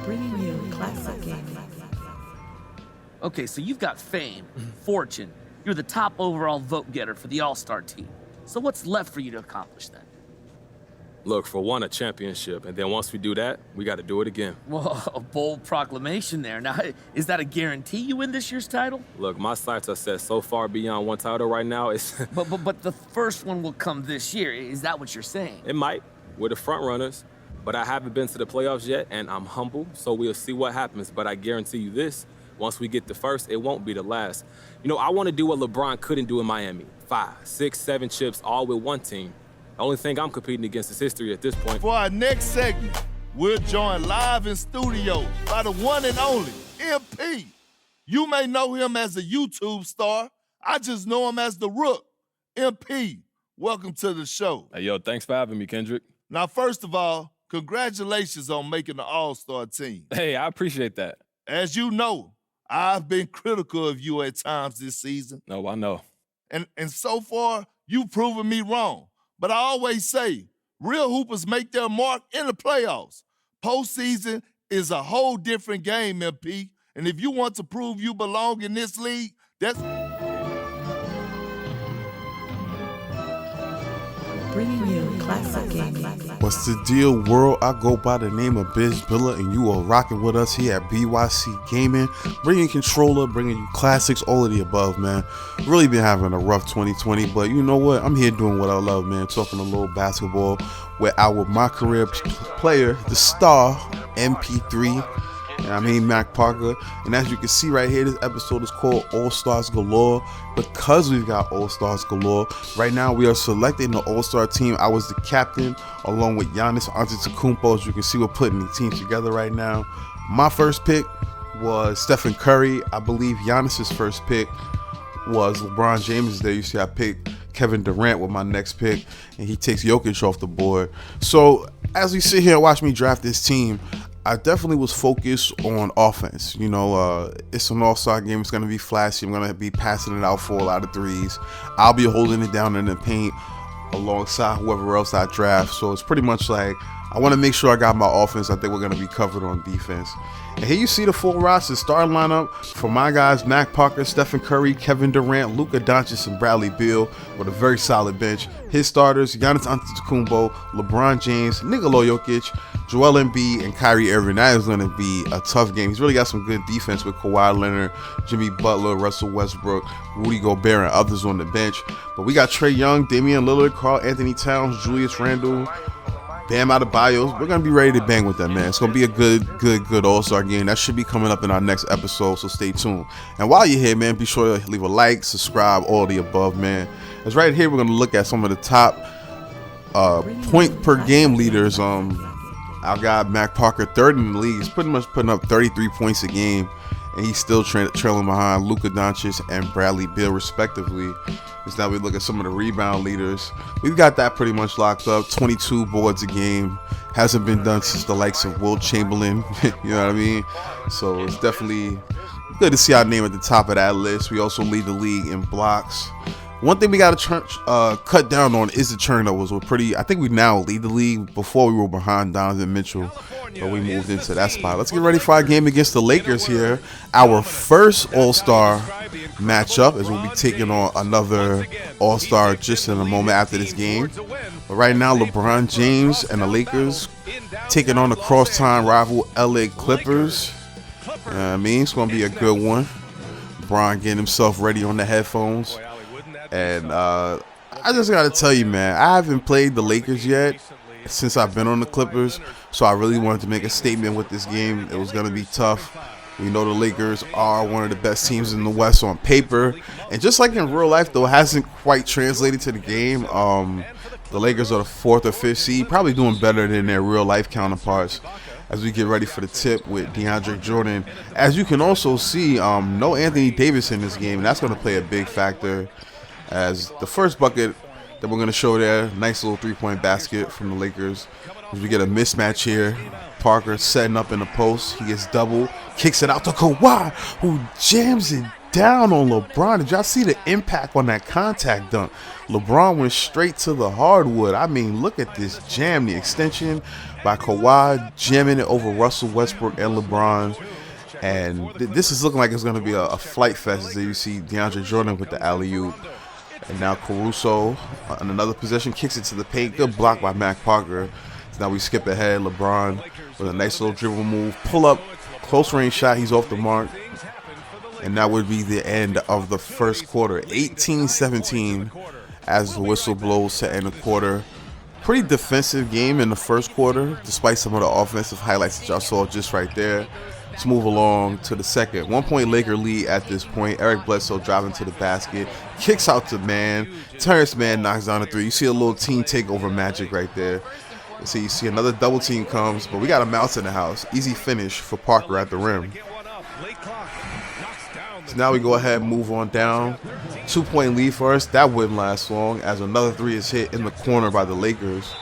Bringing you classic gaming. Okay, so you've got fame, fortune. You're the top overall vote getter for the All-Star team. So what's left for you to accomplish then? Look, for one, a championship, and then once we do that, we got to do it again. Well, a bold proclamation there. Now, is that a guarantee you win this year's title? Look, my sights are set so far beyond one title right now, it's... But the first one will come this year. Is that what you're saying? It might. We're the front runners, but I haven't been to the playoffs yet, and I'm humble, so we'll see what happens. But I guarantee you this, once we get the first, it won't be the last. You know, I want to do what LeBron couldn't do in Miami. 5, 6, 7 chips, all with one team. The only thing I'm competing against is history at this point. For our next segment, we're joined live in studio by the one and only MP. You may know him as a YouTube star. I just know him as the Rook. MP, welcome to the show. Hey, yo, thanks for having me, Kendrick. Now, first of all, congratulations on making the All-Star team. Hey, I appreciate that. As you know, I've been critical of you at times this season. No, I know. And so far, you've proven me wrong. But I always say, real hoopers make their mark in the playoffs. Postseason is a whole different game, MP. And if you want to prove you belong in this league, that's... Bringing you classic gaming. What's the deal, world? I go by the name of Biz Billa, and you are rocking with us here at BYC Gaming, bringing controller, bringing you classics, all of the above, man. Really been having a rough 2020, but you know what? I'm here doing what I love, man. Talking a little basketball with our MyCareer player, the star, MP3. And I mean Mac Parker. And as you can see right here, this episode is called All-Stars Galore because we've got All-Stars Galore. Right now we are selecting the All-Star team. I was the captain along with Giannis Antetokounmpo. As you can see, we're putting the team together right now. My first pick was Stephen Curry. I believe Giannis's first pick was LeBron James. There you see I picked Kevin Durant with my next pick, and he takes Jokic off the board. So as we sit here and watch me draft this team, I definitely was focused on offense. You know, it's an all-star game. It's going to be flashy. I'm going to be passing it out for a lot of threes. I'll be holding it down in the paint alongside whoever else I draft. So it's pretty much like I want to make sure I got my offense. I think we're going to be covered on defense. And here you see the full roster starting lineup for my guys: Mac Parker, Stephen Curry, Kevin Durant, Luka Doncic, and Bradley Beal, with a very solid bench. His starters: Giannis Antetokounmpo, LeBron James, Nikola Jokic, Joel Embiid, and Kyrie Irving. That is going to be a tough game. He's really got some good defense with Kawhi Leonard, Jimmy Butler, Russell Westbrook, Rudy Gobert, and others on the bench. But we got Trae Young, Damian Lillard, Karl Anthony Towns, Julius Randle, Bam Adebayo. We're going to be ready to bang with that, man. It's going to be a good All-Star game. That should be coming up in our next episode, so stay tuned. And while you're here, man, be sure to leave a like, subscribe, all the above, man. As right here, we're going to look at some of the top point per game leaders. I got Mac Parker third in the league. He's pretty much putting up 33 points a game, and he's still trailing behind Luka Doncic and Bradley Beal, respectively. As now we look at some of the rebound leaders. We've got that pretty much locked up. 22 boards a game. Hasn't been done since the likes of Wilt Chamberlain. You know what I mean? So it's definitely good to see our name at the top of that list. We also lead the league in blocks. One thing we got to cut down on is the turnovers. I think we now lead the league. Before we were behind Donovan Mitchell, but we moved into that spot. Let's get ready for our game against the Lakers here. Our first All-Star matchup, as we'll be taking on another All-Star just in a moment after this game. But right now, LeBron James and the Lakers taking on the crosstown rival LA Clippers. You know what I mean? It's going to be a good one. LeBron getting himself ready on the headphones. And I just got to tell you, man, I haven't played the Lakers yet since I've been on the Clippers. So I really wanted to make a statement with this game. It was going to be tough. We know the Lakers are one of the best teams in the West on paper. And just like in real life, though, it hasn't quite translated to the game. The Lakers are the 4th or 5th seed, probably doing better than their real life counterparts as we get ready for the tip with DeAndre Jordan. As you can also see, no Anthony Davis in this game, and that's going to play a big factor. As the first bucket that we're going to show there, nice little three-point basket from the Lakers. As we get a mismatch here, Parker setting up in the post. He gets double, kicks it out to Kawhi, who jams it down on LeBron. Did y'all see the impact on that contact dunk? LeBron went straight to the hardwood. I mean, look at this jam. The extension by Kawhi, jamming it over Russell Westbrook and LeBron. And this is looking like it's going to be a flight fest. As you see DeAndre Jordan with the alley-oop. And now Caruso on another possession kicks it to the paint. Good block by Mac Parker. So now we skip ahead. LeBron with a nice little dribble move. Pull up, close range shot. He's off the mark. And that would be the end of the first quarter. 18-17 as the whistle blows to end the quarter. Pretty defensive game in the first quarter, despite some of the offensive highlights that y'all saw just right there. Let's move along to the second. 1 point Laker lead at this point. Eric Bledsoe driving to the basket. Kicks out to Mann. Terrence Mann knocks down a three. You see a little team takeover magic right there. So you see another double team comes, but we got a mouse in the house. Easy finish for Parker at the rim. So now we go ahead and move on down. 2 point lead for us. That wouldn't last long as another three is hit in the corner by the Lakers.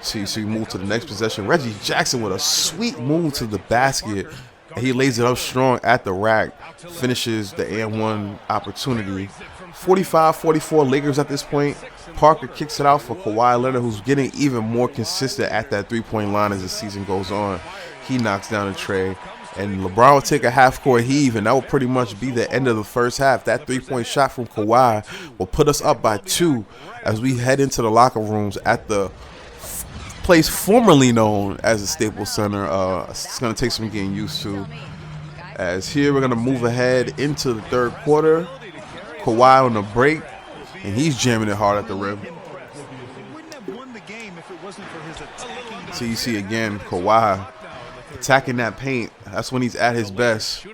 So you move to the next possession. Reggie Jackson with a sweet move to the basket. And he lays it up strong at the rack. Finishes the and-one opportunity. 45-44 Lakers at this point. Parker kicks it out for Kawhi Leonard, who's getting even more consistent at that three-point line as the season goes on. He knocks down a tray. And LeBron will take a half-court heave, and that will pretty much be the end of the first half. That three-point shot from Kawhi will put us up by 2 as we head into the locker rooms at the place formerly known as the Staples Center. It's going to take some getting used to. As here we're going to move ahead into the third quarter. Kawhi on the break, and he's jamming it hard at the rim. So you see again Kawhi attacking that paint. That's when he's at his best,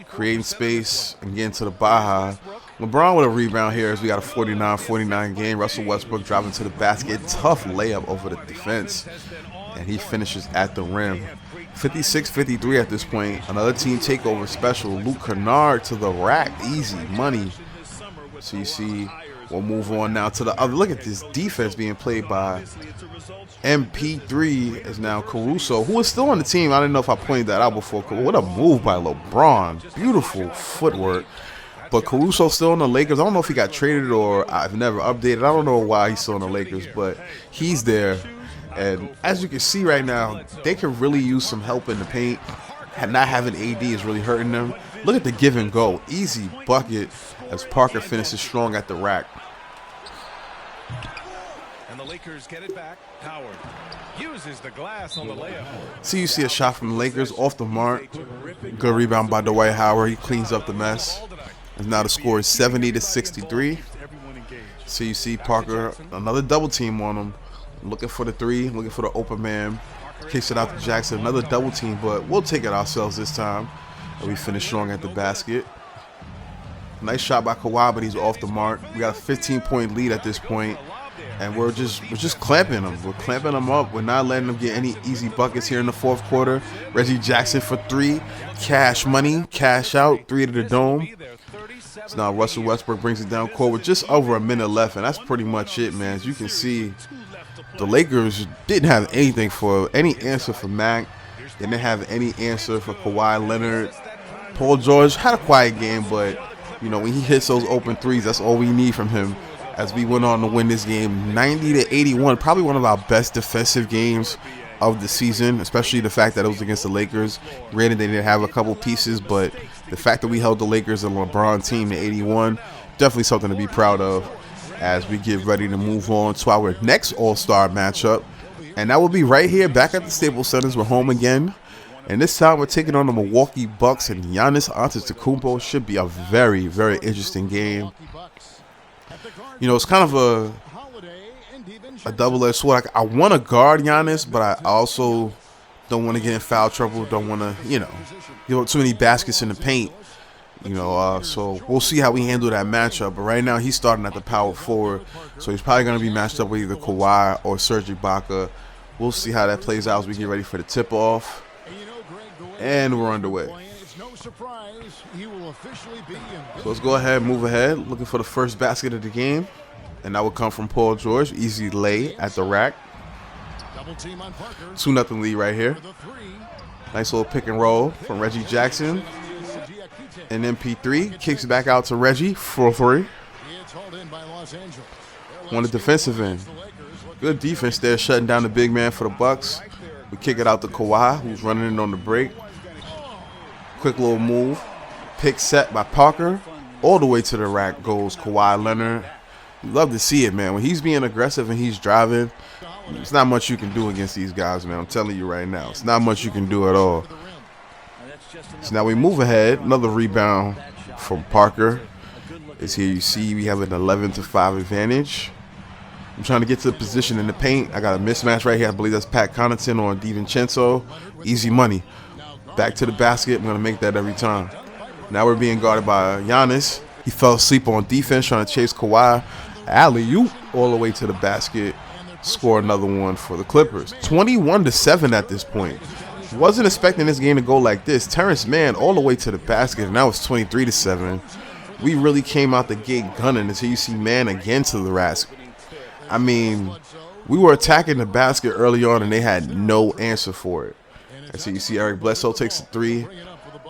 creating space and getting to the Baja. LeBron with a rebound here as we got a 49-49 game. Russell Westbrook driving to the basket. Tough layup over the defense. And he finishes at the rim. 56-53 at this point. Another team takeover special. Luke Kennard to the rack. Easy money. So you see, we'll move on now to the other. Look at this defense being played by MP3 is now Caruso, who is still on the team. I didn't know if I pointed that out before. What a move by LeBron. Beautiful footwork. But Caruso's still in the Lakers. I don't know if he got traded or I've never updated. I don't know why he's still in the Lakers, but he's there. And as you can see right now, they can really use some help in the paint. Not having AD is really hurting them. Look at the give and go. Easy bucket as Parker finishes strong at the rack. And the Lakers get it back. Howard uses the glass on the layup. So you see a shot from the Lakers off the mark. Good rebound by Dwight Howard. He cleans up the mess. And now the score is 70-63. So you see Parker, another double team on him. Looking for the three, looking for the open man. Kicks it out to Jackson. Another double team, but we'll take it ourselves this time. And we finish strong at the basket. Nice shot by Kawhi, but he's off the mark. We got a 15-point lead at this point. And we're just clamping them. We're clamping them up. We're not letting them get any easy buckets here in the fourth quarter. Reggie Jackson for 3. Cash money. Cash out. 3 to the dome. So now Russell Westbrook brings it down court with just over a minute left. And that's pretty much it, man. As you can see, the Lakers didn't have anything for any answer for Mac. They didn't have any answer for Kawhi Leonard. Paul George had a quiet game, but, you know, when he hits those open threes, that's all we need from him. As we went on to win this game 90-81, probably one of our best defensive games of the season, especially the fact that it was against the Lakers. Granted, they didn't have a couple pieces, but the fact that we held the Lakers and LeBron team to 81, definitely something to be proud of as we get ready to move on to our next All-Star matchup. And that will be right here back at the Staples Center. We're home again. And this time we're taking on the Milwaukee Bucks, and Giannis Antetokounmpo. Should be a very, very interesting game. You know, it's kind of a double-edged sword. I want to guard Giannis, but I also don't want to get in foul trouble. Don't want to, you know, give up too many baskets in the paint. You know, so we'll see how we handle that matchup. But right now he's starting at the power forward, so he's probably going to be matched up with either Kawhi or Serge Ibaka. We'll see how that plays out as we get ready for the tip-off. And we're underway. So let's go ahead and move ahead. Looking for the first basket of the game. And that will come from Paul George. Easy lay at the rack. 2-0 lead right here. Nice little pick and roll from Reggie Jackson. And MP3 kicks back out to Reggie for 3. On the defensive end. Good defense there, shutting down the big man for the Bucks. We kick it out to Kawhi, who's running in on the break. Quick little move. Pick set by Parker. All the way to the rack goes Kawhi Leonard. You love to see it, man. When he's being aggressive and he's driving, there's not much you can do against these guys, man. I'm telling you right now. It's not much you can do at all. So now we move ahead. Another rebound from Parker. Is here you see we have an 11-5 advantage. I'm trying to get to the position in the paint. I got a mismatch right here. I believe that's Pat Connaughton on DiVincenzo. Easy money. Back to the basket. I'm going to make that every time. Now we're being guarded by Giannis. He fell asleep on defense trying to chase Kawhi. Alley-oop all the way to the basket. Score another one for the Clippers. 21-7 at this point. Wasn't expecting this game to go like this. Terrence Mann all the way to the basket, and now it's 23-7. We really came out the gate gunning until you see Mann again to the rack. I mean, we were attacking the basket early on, and they had no answer for it. And so you see Eric Bledsoe takes a 3,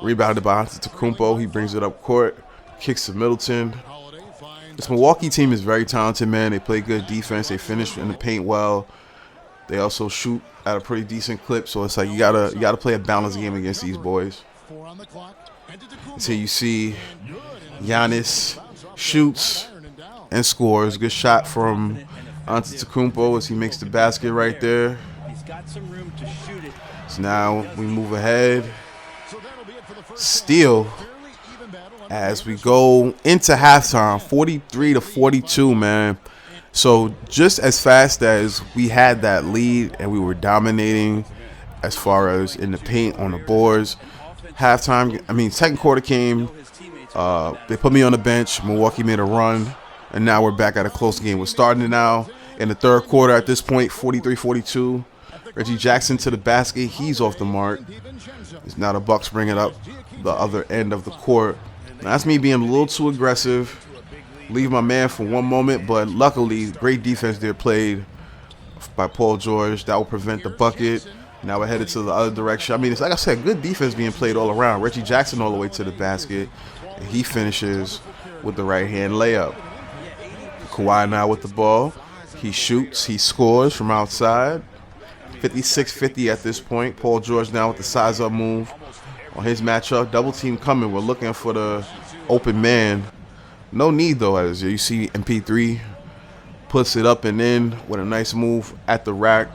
rebounded by Antetokounmpo. He brings it up court, kicks to Middleton. This Milwaukee team is very talented, man. They play good defense. They finish in the paint well. They also shoot at a pretty decent clip, so it's like you gotta play a balanced game against these boys. So you see Giannis shoots and scores. Good shot from Antetokounmpo as he makes the basket right there. So now we move ahead. Steal as we go into halftime, 43-42, man. So just as fast as we had that lead and we were dominating as far as in the paint on the boards, second quarter came, they put me on the bench, Milwaukee made a run, and now we're back at a close game. We're starting now in the third quarter at this point, 43-42. Reggie Jackson to the basket, he's off the mark. It's now the Bucks bring it up the other end of the court. Now, that's me being a little too aggressive. Leave my man for one moment, but luckily, great defense there played by Paul George. That will prevent the bucket. Now we're headed to the other direction. I mean, it's like I said, good defense being played all around. Reggie Jackson all the way to the basket. And he finishes with the right-hand layup. Kawhi now with the ball. He shoots. He scores from outside. 56-50 at this point. Paul George now with the size-up move on his matchup. Double team coming. We're looking for the open man. No need, though, as you see MP3 puts it up and in with a nice move at the rack.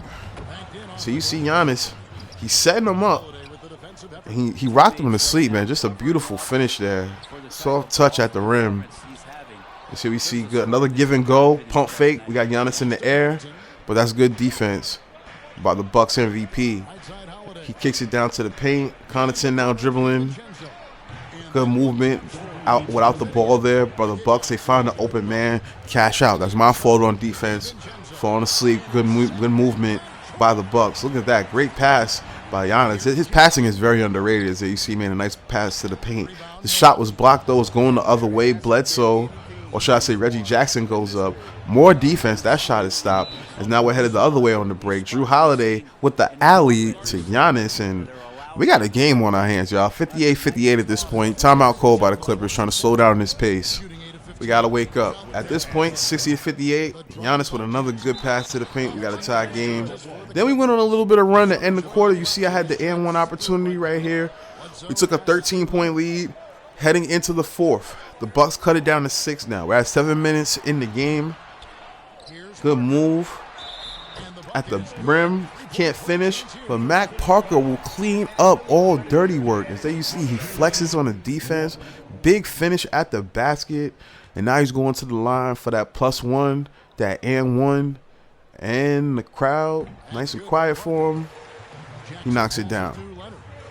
So you see Giannis, he's setting him up. He rocked him to sleep, man. Just a beautiful finish there. Soft touch at the rim. So we see good. Another give and go, pump fake. We got Giannis in the air, but that's good defense by the Bucks MVP. He kicks it down to the paint. Connaughton now dribbling. Good movement out without the ball there. By the Bucks, they find the open man. Cash out. That's my fault on defense. Falling asleep. Good movement by the Bucks. Look at that. Great pass by Giannis. His passing is very underrated. As you see, man, a nice pass to the paint. The shot was blocked, though. It's going the other way. Bledsoe, or should I say Reggie Jackson, goes up. More defense. That shot is stopped. And now we're headed the other way on the break. Drew Holiday with the alley to Giannis. And we got a game on our hands, y'all. 58-58 at this point. Timeout call by the Clippers trying to slow down this pace. We got to wake up. At this point, 60-58. Giannis with another good pass to the paint. We got a tie game. Then we went on a little bit of run to end the quarter. You see I had the and one opportunity right here. We took a 13-point lead heading into the fourth. The Bucks cut it down to 6 now. We're at 7 minutes in the game. Good move at the rim. Can't finish, but Mac Parker will clean up all dirty work. As there you see, he flexes on the defense. Big finish at the basket. And now he's going to the line for that +1, that and one. And the crowd, nice and quiet for him. He knocks it down.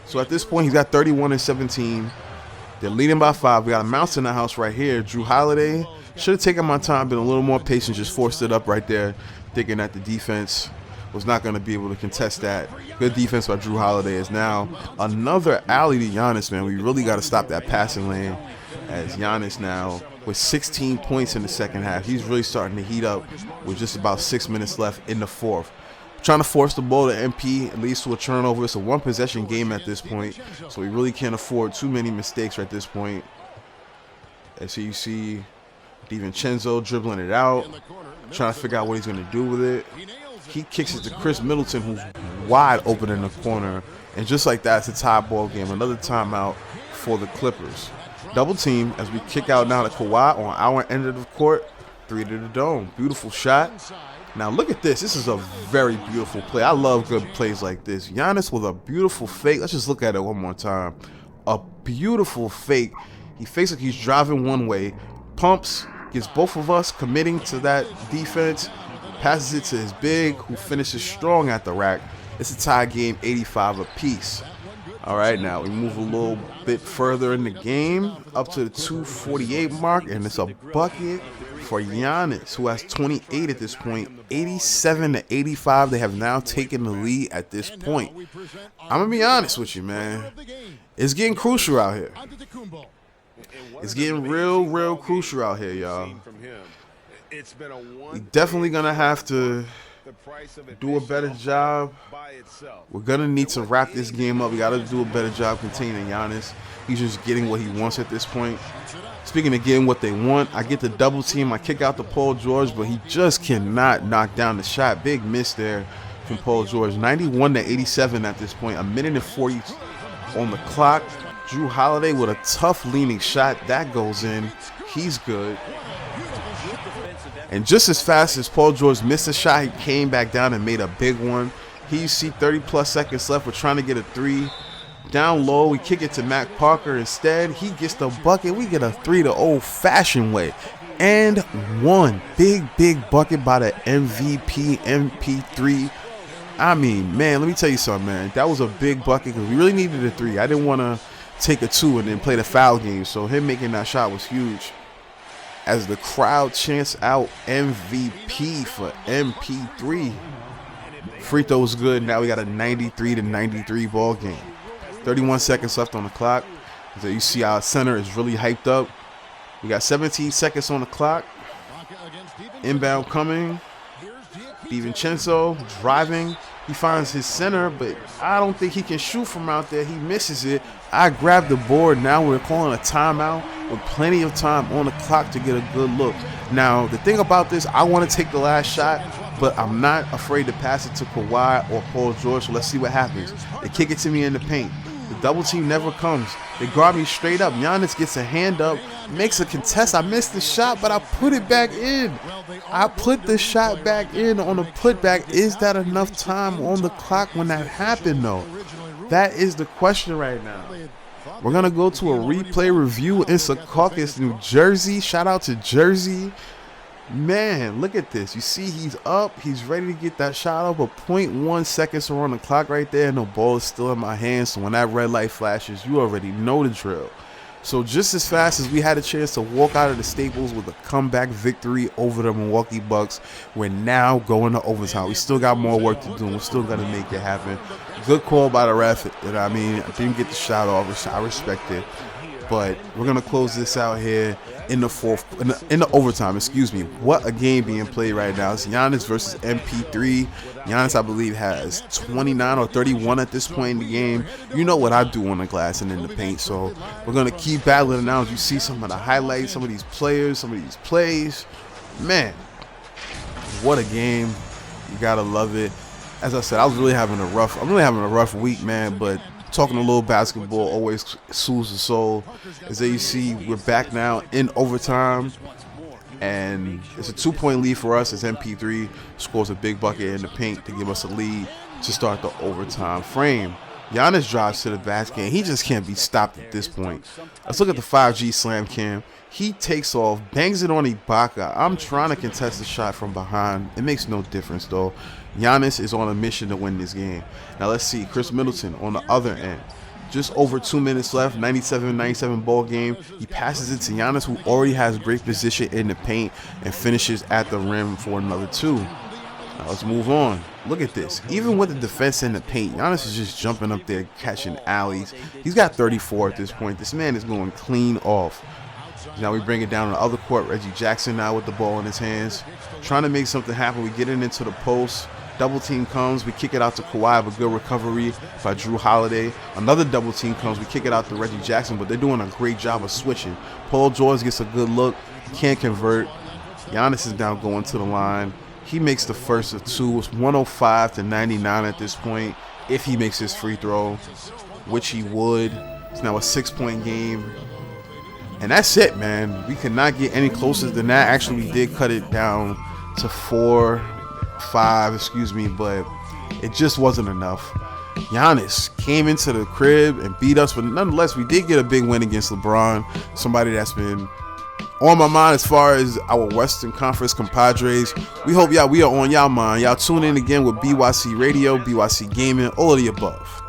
So at this point, he's got 31 and 17. They're leading by 5. We got a mouse in the house right here. Drew Holiday. Should have taken my time, been a little more patient, just forced it up right there, thinking that the defense was not going to be able to contest that. Good defense by Drew Holiday. Is now another alley to Giannis, man. We really got to stop that passing lane, as Giannis now with 16 points in the second half. He's really starting to heat up with just about 6 minutes left in the fourth. Trying to force the ball to MP. It leads to a turnover. It's a one-possession game at this point, so we really can't afford too many mistakes at this point. As you see DiVincenzo dribbling it out, trying to figure out what he's going to do with it. He kicks it to Chris Middleton, who's wide open in the corner. And just like that, it's a tie ball game. Another timeout for the Clippers. Double team as we kick out now to Kawhi on our end of the court. 3 to the dome. Beautiful shot. Now look at this. This is a very beautiful play. I love good plays like this. Giannis with a beautiful fake. Let's just look at it one more time. A beautiful fake. He fakes like he's driving one way. Pumps. Gets both of us committing to that defense. Passes it to his big, who finishes strong at the rack. It's a tie game, 85 apiece. All right, now we move a little bit further in the game, up to the 2:48 mark, and it's a bucket for Giannis, who has 28 at this point, 87 to 85. They have now taken the lead at this point. I'm gonna be honest with you, man. It's getting crucial out here. It's getting real crucial out here, y'all. We're definitely gonna have to do a better job. We're gonna need to wrap this game up. We gotta do a better job containing Giannis. He's just getting what he wants at this point. Speaking of getting what they want, I get the double team. I kick out to Paul George, but he just cannot knock down the shot. Big miss there from Paul George. 91 to 87 at this point. A minute and 40 on the clock. Drew Holiday with a tough leaning shot. That goes in. He's good. And just as fast as Paul George missed a shot, he came back down and made a big one. Here you see 30+ seconds left. We're trying to get a 3. Down low, we kick it to Mac Parker instead. He gets the bucket. We get a 3 the old-fashioned way. And one big bucket by the MVP, MP3. I mean, man, let me tell you something, man. That was a big bucket because we really needed a 3. I didn't want to take a 2 and then play the foul game. So him making that shot was huge. As the crowd chants out MVP for MP3. Free throw was good. Now we got a 93 to 93 ball game. 31 seconds left on the clock. So you see our center is really hyped up. We got 17 seconds on the clock. Inbound coming. DiVincenzo driving. He finds his center, but I don't think he can shoot from out there. He misses it. I grab the board. Now we're calling a timeout with plenty of time on the clock to get a good look. Now, the thing about this, I want to take the last shot, but I'm not afraid to pass it to Kawhi or Paul George, so let's see what happens. They kick it to me in the paint. The double team never comes. They guard me straight up. Giannis gets a hand up, makes a contest. I missed the shot, but I put it back in. I put the shot back in on the putback. Is that enough time on the clock when that happened, though? That is the question right now. We're going to go to a replay review in Secaucus, New Jersey. Shout out to Jersey. Man, look at this. You see he's up. He's ready to get that shot up. But 0.1 seconds are on the clock right there. And the ball is still in my hands. So when that red light flashes, you already know the drill. So just as fast as we had a chance to walk out of the Staples with a comeback victory over the Milwaukee Bucks, we're now going to overtime. We still got more work to do. We're still going to make it happen. Good call by the ref. I mean, I didn't get the shot off. I respect it. But we're going to close this out here in the overtime, excuse me. What a game being played right now. It's Giannis versus MP3. Giannis, I believe, has 29 or 31 at this point in the game. You know what I do on the glass and in the paint, so we're going to keep battling now as you see some of the highlights, some of these players, some of these plays. Man, what a game. You got to love it. As I said, I'm really having a rough week, man, but talking a little basketball always soothes the soul. As you see, we're back now in overtime, and it's a 2-point lead for us as MP3 scores a big bucket in the paint to give us a lead to start the overtime frame. Giannis drives to the basket. He just can't be stopped at this point. Let's look at the 5G slam cam. He takes off, bangs it on Ibaka. I'm trying to contest the shot from behind. It makes no difference, though. Giannis is on a mission to win this game. Now let's see. Chris Middleton on the other end. Just over 2 minutes left, 97-97 ball game. He passes it to Giannis, who already has great position in the paint, and finishes at the rim for another 2. Now let's move on. Look at this. Even with the defense in the paint, Giannis is just jumping up there, catching alleys. He's got 34 at this point. This man is going clean off. Now we bring it down on the other court. Reggie Jackson now with the ball in his hands, trying to make something happen. We get it into the post. Double team comes, we kick it out to Kawhi, but good recovery by Drew Holiday. Another double team comes, we kick it out to Reggie Jackson, but they're doing a great job of switching. Paul George gets a good look, can't convert. Giannis is now going to the line. He makes the first of two. It's 105-99 at this point. If he makes his free throw, which he would, it's now a 6-point game. And that's it, man. We could not get any closer than that. Actually, we did cut it down to 4-5, but it just wasn't enough. Giannis came into the crib and beat us, but nonetheless, we did get a big win against LeBron, somebody that's been on my mind as far as our Western Conference compadres. We hope we are on y'all mind. Y'all tune in again with BYC Radio, BYC Gaming, all of the above.